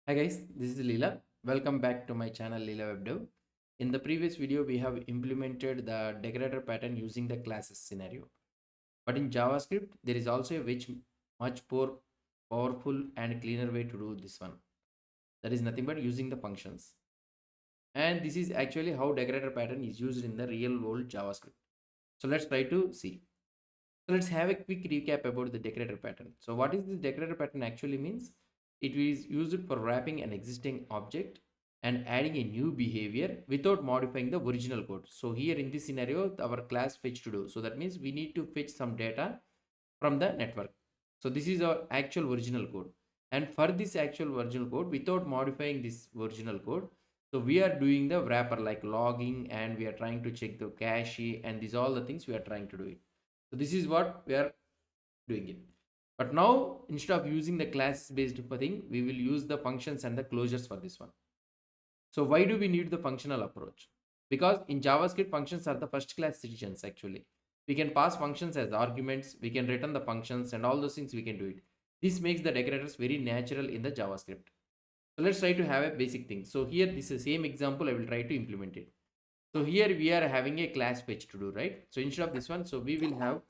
Hi guys, this is Leela. Welcome back to my channel Leela Web Dev. In the previous video, we have implemented the decorator pattern using the classes scenario. But in JavaScript, there is also a much more powerful and cleaner way to do this one. That is nothing but using the functions. And this is actually how decorator pattern is used in the real world JavaScript. So let's try to see. So let's have a quick recap about the decorator pattern. So what is this decorator pattern actually means? It is used for wrapping an existing object and adding a new behavior without modifying the original code. So here in this scenario, our class fetch to do. So that means we need to fetch some data from the network. So this is our actual original code. And for this actual original code, without modifying this original code, so we are doing the wrapper like logging and we are trying to check the cache and these all the things we are trying to do it. So this is what we are doing it. But now instead of using the class based thing, we will use the functions and the closures for this one. So why do we need the functional approach? Because in JavaScript, functions are the first class citizens actually. We can pass functions as arguments, we can return the functions and all those things we can do it. This makes the decorators very natural in the JavaScript. So let's try to have a basic thing. So here this is the same example I will try to implement it. So here we are having a class fetch to do, right? So instead of this one, so we will have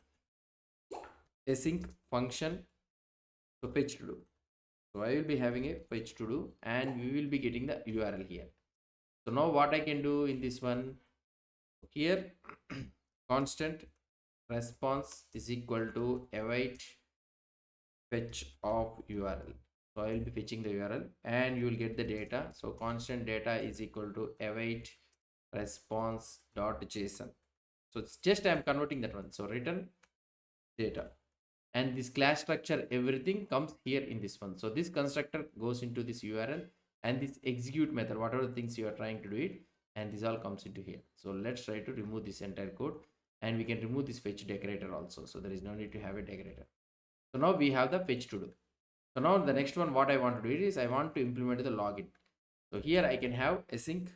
async function to fetch to do. So I will be having a fetch to do and we will be getting the URL here. So now what I can do in this one here constant response is equal to await fetch of URL. So I will be fetching the URL and you will get the data. So constant data is equal to await response dot JSON. So it's just I'm converting that one. So return data and this class structure everything comes here in this one. So this constructor goes into this URL and this execute method whatever things you are trying to do it, and this all comes into here. So let's try to remove this entire code and we can remove this fetch decorator also, so there is no need to have a decorator. So now we have the fetch to do. So now the next one what I want to do is I want to implement the login. So here I can have async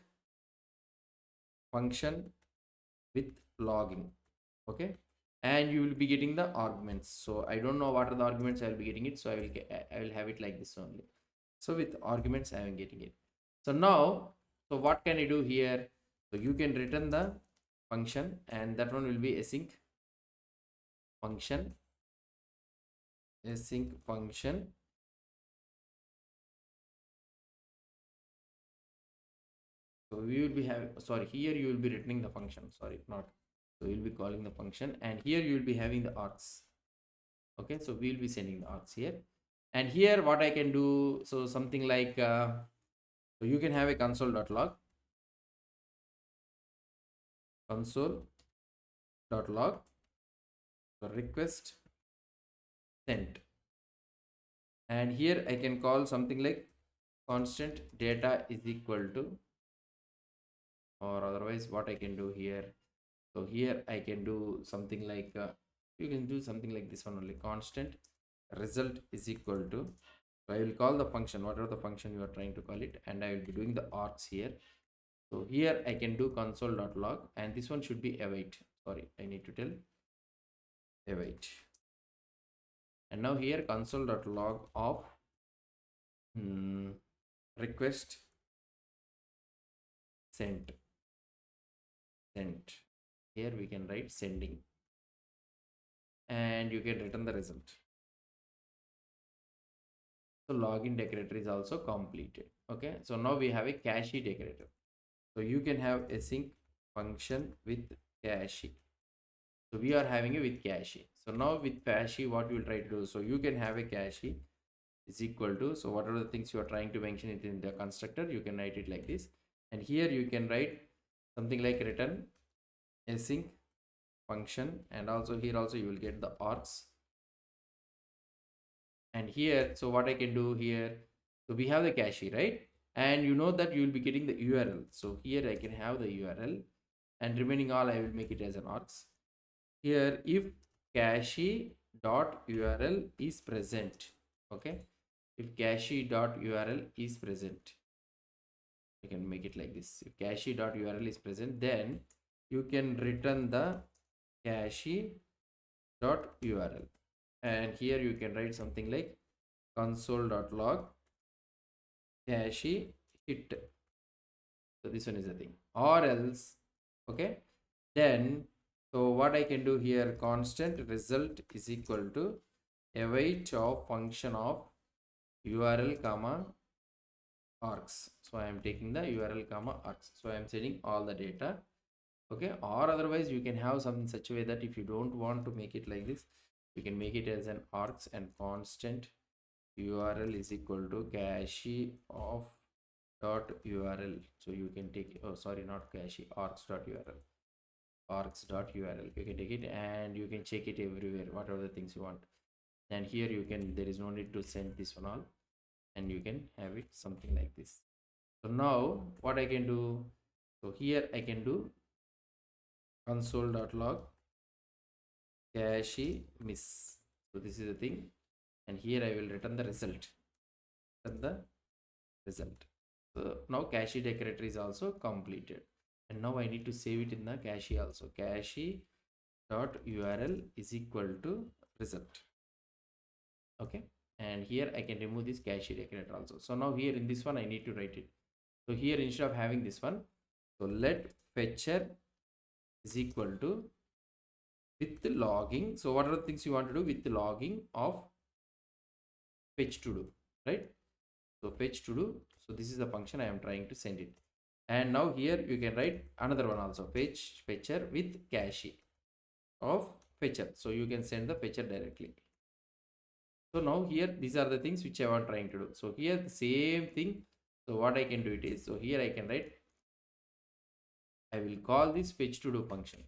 function with logging. Okay, and you will be getting the arguments. So I don't know what are the arguments I will be getting it, so I will have it like this only. So with arguments I am getting it. So now, so what can I do here? So you can return the function and that one will be function async function. So we will be having, sorry, here you will be returning the function, sorry, not, so you'll be calling the function and here you will be having the args. Okay, so we'll be sending the args here. And here what I can do, so something like so you can have a console.log console.log so request sent, and here I can call something like constant data is equal to, or otherwise what I can do here, so here I can do something like you can do something like this one only, constant result is equal to, so I will call the function whatever the function you are trying to call it and I will be doing the args here. So here I can do console.log and this one should be await, sorry I need to tell await, and now here console.log of request sent. Here we can write sending and you can return the result. So login decorator is also completed. Okay, so now we have a cache decorator. So you can have async function with cache. So we are having it with cache. So now with cache what we will try to do, so you can have a cache is equal to, so whatever the things you are trying to mention it in the constructor you can write it like this, and here you can write something like return async function, and also here also you will get the args. And here, so what I can do here, so we have the cache, right? And you know that you will be getting the URL. So here I can have the URL and remaining all I will make it as an args. Here if cache dot URL is present, okay, if cache dot URL is present, you can make it like this. If cache dot URL is present, then you can return the cache dot URL, and here you can write something like console.log cache hit. So this one is the thing, or else, okay, then so what I can do here, constant result is equal to await of function of URL comma args. So I am taking the URL comma args. So I am sending all the data. Okay, or otherwise you can have something such a way that if you don't want to make it like this, you can make it as an args and constant URL is equal to cache of dot URL. So you can take, oh sorry, not cache, args dot URL, args dot URL. You can take it and you can check it everywhere, whatever the things you want. And here you can, there is no need to send this one all, and you can have it something like this. So now what I can do, so here I can do console.log cache miss. So this is the thing, and here I will return the result. So now cache decorator is also completed, and now I need to save it in the cache also. Cache dot URL is equal to result. Okay, and here I can remove this cache decorator also. So now here in this one I need to write it. So here instead of having this one, so let fetcher is equal to with the logging. So what are the things you want to do with the logging of fetch to do, right? So fetch to do. So this is the function I am trying to send it. And now here you can write another one also, fetcher with cache of fetcher. So you can send the fetcher directly. So now here these are the things which I am trying to do. So here the same thing. So what I can do it is, so here I can write, I will call this fetch to do function,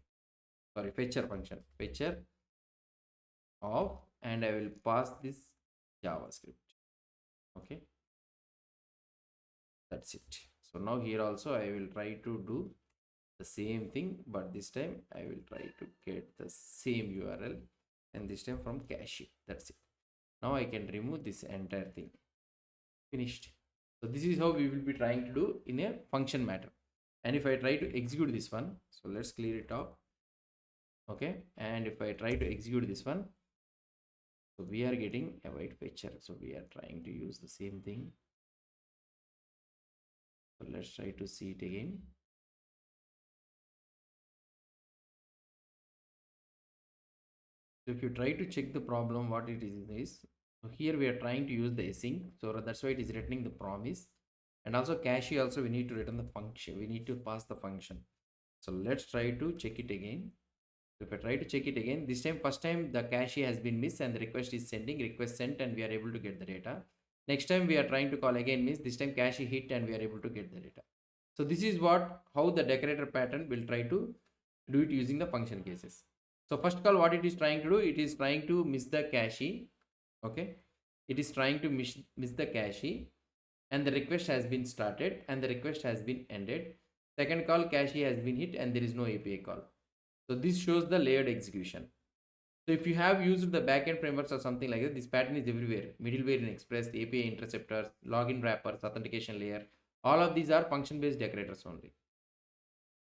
sorry, fetcher function, fetcher of, and I will pass this JavaScript. Okay, that's it. So now here also I will try to do the same thing, but this time I will try to get the same URL, and this time from cache. That's it. Now I can remove this entire thing. Finished. So this is how we will be trying to do in a function matter. And if I try to execute this one, so let's clear it off. Okay, and if I try to execute this one, so we are getting a white fetcher. So we are trying to use the same thing. So let's try to see it again. So if you try to check the problem, what it is, so here we are trying to use the async. So that's why it is returning the promise. And also cache also we need to return the function. We need to pass the function. So let's try to check it again. So if I try to check it again, this time, first time the cache has been missed and the request is sending, request sent, and we are able to get the data. Next time we are trying to call again, miss, this time cache hit and we are able to get the data. So this is how the decorator pattern will try to do it using the function cases. So first call, what it is trying to do, it is trying to miss the cache. Okay, it is trying to miss the cache, and the request has been started and the request has been ended. Second call, cache has been hit and there is no API call. So this shows the layered execution. So if you have used the backend frameworks or something like that, this pattern is everywhere. Middleware in Express, API interceptors, login wrappers, authentication layer. All of these are function-based decorators only.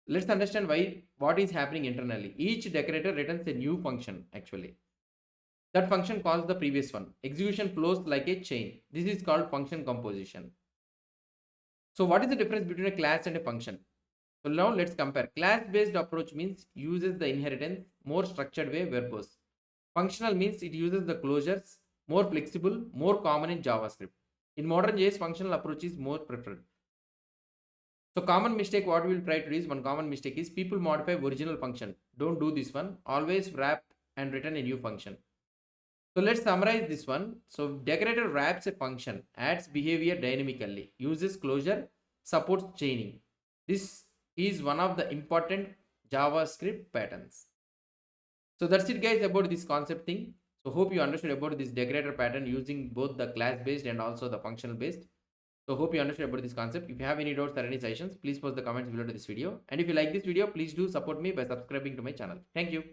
Let's understand what is happening internally. Each decorator returns a new function actually. That function calls the previous one. Execution flows like a chain. This is called function composition. So what is the difference between a class and a function? So now let's compare. Class-based approach means uses the inheritance more structured way, verbose. Functional means it uses the closures, more flexible, more common in JavaScript. In modern JS, functional approach is more preferred. So common mistake what we will try to do is, one common mistake is people modify original function. Don't do this one. Always wrap and return a new function. So let's summarize this one. So decorator wraps a function, adds behavior dynamically, uses closure, supports chaining. This is one of the important JavaScript patterns. So that's it guys about this concept thing. So hope you understood about this decorator pattern using both the class based and also the functional based. So hope you understood about this concept. If you have any doubts or any suggestions, please post the comments below to this video. And if you like this video, please do support me by subscribing to my channel. Thank you.